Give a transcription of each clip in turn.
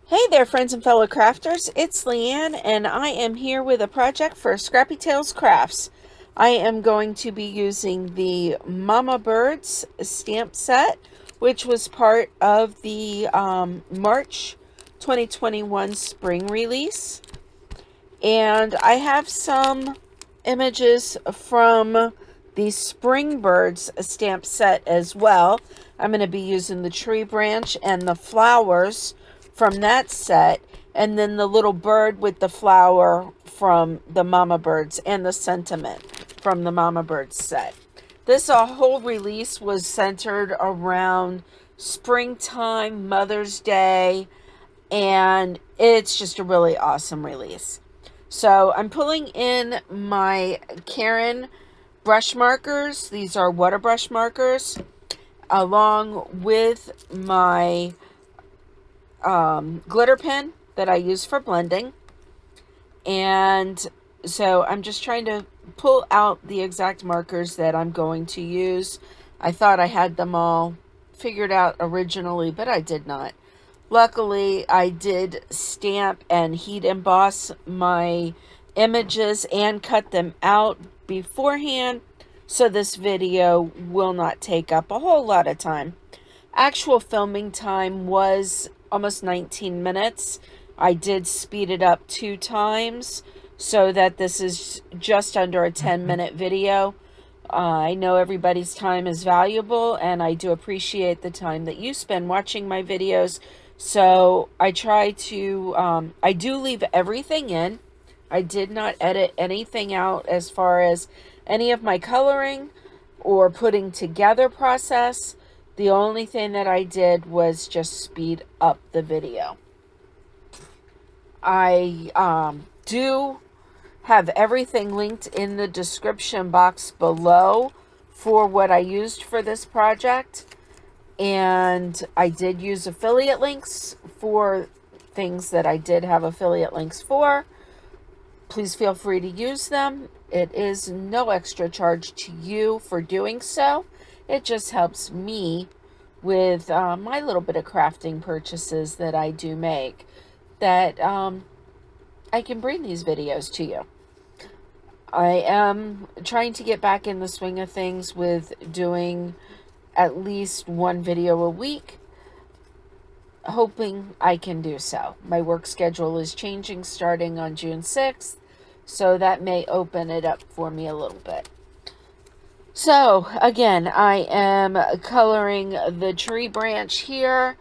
Hey there, friends and fellow crafters. It's LeeAnn, and I am here with a project for Scrappy Tails Crafts. I am going to be using the Mama Birds stamp set, which was part of the March 2021 spring release. And I have some images from the Spring Birds stamp set as well. I'm going to be using the tree branch and the flowers from that set, and then the little bird with the flower from the Mama Birds and the sentiment from the Mama Birds set. This whole release was centered around springtime, Mother's Day, and it's just a really awesome release. So I'm pulling in my Karin brush markers. These are water brush markers, along with my glitter pen that I use for blending. And so I'm just trying to pull out the exact markers that I'm going to use. I thought I had them all figured out originally, but I did not. Luckily, I did stamp and heat emboss my images and cut them out beforehand, so this video will not take up a whole lot of time. Actual filming time was almost 19 minutes. I did speed it up 2 times so that this is just under a 10-minute video. I know everybody's time is valuable, and I do appreciate the time that you spend watching my videos. So I try to, I do leave everything in. I did not edit anything out as far as any of my coloring or putting together process. The only thing that I did was just speed up the video. I do have everything linked in the description box below for what I used for this project. And I did use affiliate links for things that I did have affiliate links for. Please feel free to use them. It is no extra charge to you for doing so. It just helps me with my little bit of crafting purchases that I do make, that I can bring these videos to you. I am trying to get back in the swing of things with doing at least 1 video a week, hoping I can do so. My work schedule is changing starting on June 6th, so that may open it up for me a little bit. So again, I am coloring the tree branch here,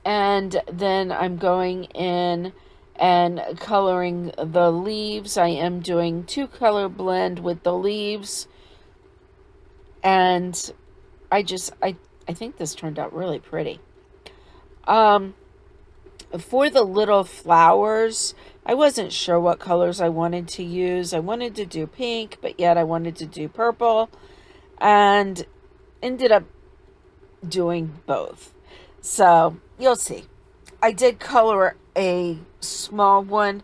and then I'm going in and coloring the leaves. I am doing 2-color blend with the leaves. And I think this turned out really pretty. For the little flowers, I wasn't sure what colors I wanted to use. I wanted to do pink, but yet I wanted to do purple, and ended up doing both. So you'll see. I did color a small one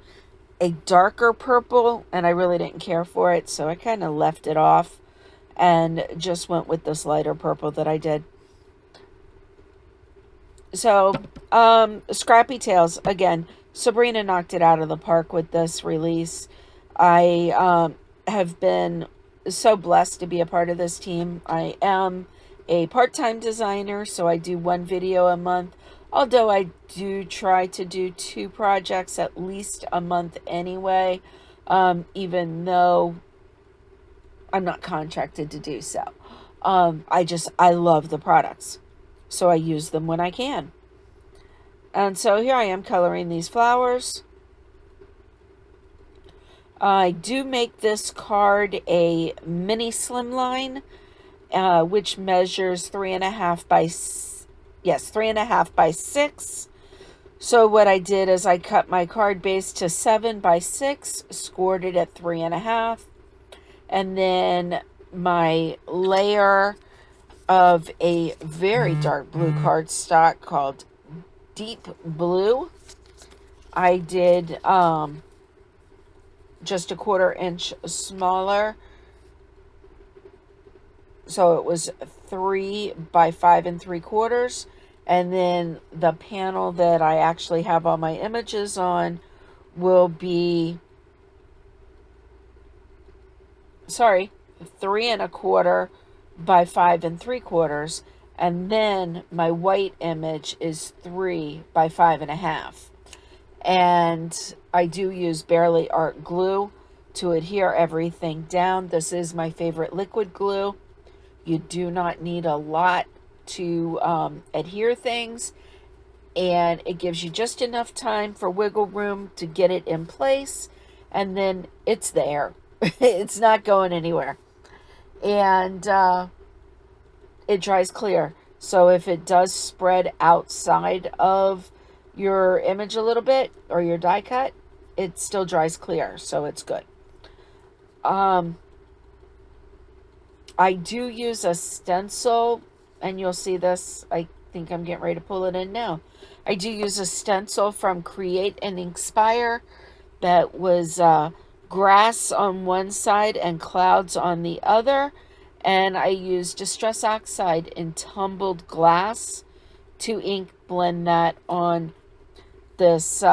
a darker purple, and I really didn't care for it, so I kind of left it off and just went with this lighter purple that I did. So, Scrappy Tails, again, Sabrina knocked it out of the park with this release. I have been so blessed to be a part of this team. I am a part-time designer, so I do 1 video a month, although I do try to do 2 projects at least a month anyway, even though I'm not contracted to do so. I love the products, so I use them when I can. And so here I am coloring these flowers. I do make this card a mini slimline, which measures 3.5 by 6. So what I did is I cut my card base to 7 by 6, scored it at 3.5. And then my layer of a very dark blue cardstock called Deep Blue, I did just a 1/4 inch smaller. So it was 3 by 5 3/4. And then the panel that I actually have all my images on will be, sorry, 3¼ by 5¾ and then my white image is 3 by 5½. And I do use Barely Art glue to adhere everything down. This is my favorite liquid glue. You do not need a lot to adhere things, and it gives you just enough time for wiggle room to get it in place, and then it's there. It's not going anywhere. And it dries clear. So if it does spread outside of your image a little bit or your die cut, it still dries clear, so it's good. I do use a stencil, and you'll see this. I think I'm getting ready to pull it in now. I do use a stencil from Create and Inspire that was grass on one side and clouds on the other. And I use Distress Oxide in Tumbled Glass to ink blend that on this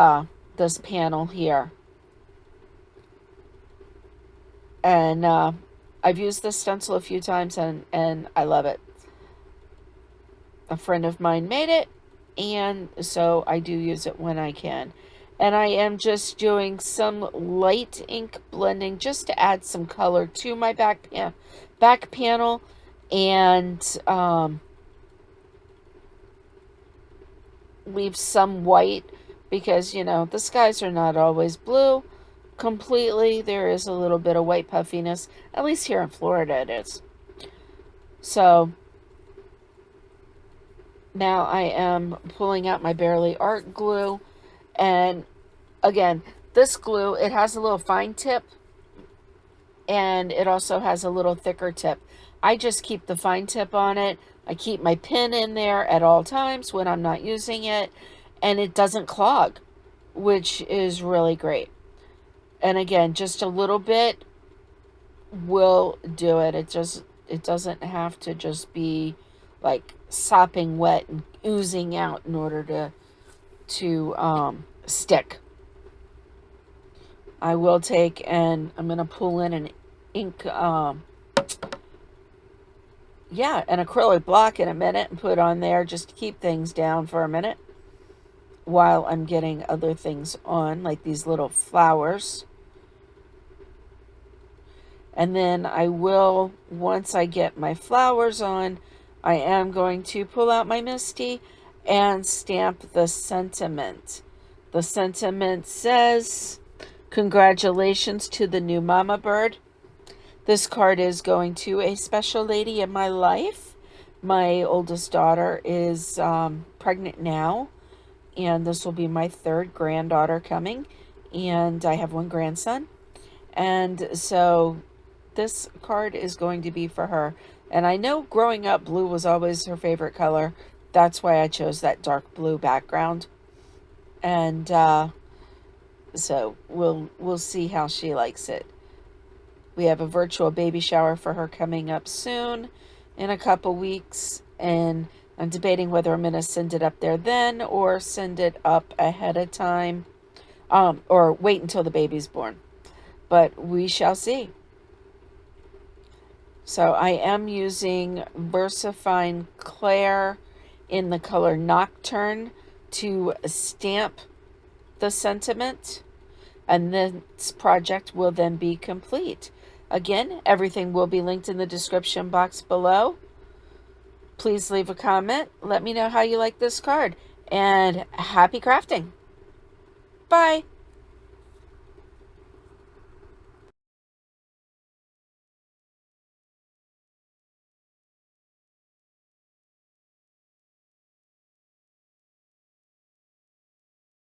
this panel here. And I've used this stencil a few times, and I love it. A friend of mine made it, and so I do use it when I can. And I am just doing some light ink blending just to add some color to my back panel, and leave some white because, you know, the skies are not always blue completely. There is a little bit of white puffiness, at least here in Florida it is. So now I am pulling out my Barely Art glue, and again, this glue, it has a little fine tip and it also has a little thicker tip. I just keep the fine tip on it. I keep my pin in there at all times when I'm not using it, and it doesn't clog, which is really great. And again, just a little bit will do it. It doesn't have to just be like sopping wet and oozing out in order to stick. I will take, and I'm going to pull in an ink, an acrylic block in a minute and put on there just to keep things down for a minute while I'm getting other things on, like these little flowers. And then I will, once I get my flowers on, I am going to pull out my Misty and stamp the sentiment. The sentiment says, "Congratulations to the new mama bird. This card is going to a special lady in my life. My oldest daughter is pregnant now, and this will be my third granddaughter coming, and I have one grandson. And so this card is going to be for her. And I know growing up, blue was always her favorite color. That's why I chose that dark blue background. And so we'll see how she likes it. We have a virtual baby shower for her coming up soon in a couple weeks, and I'm debating whether I'm going to send it up there then or send it up ahead of time, or wait until the baby's born. But we shall see. So I am using Versafine Clair in the color Nocturne to stamp the sentiment, and this project will then be complete. Again, everything will be linked in the description box below. Please leave a comment. Let me know how you like this card, and happy crafting. Bye.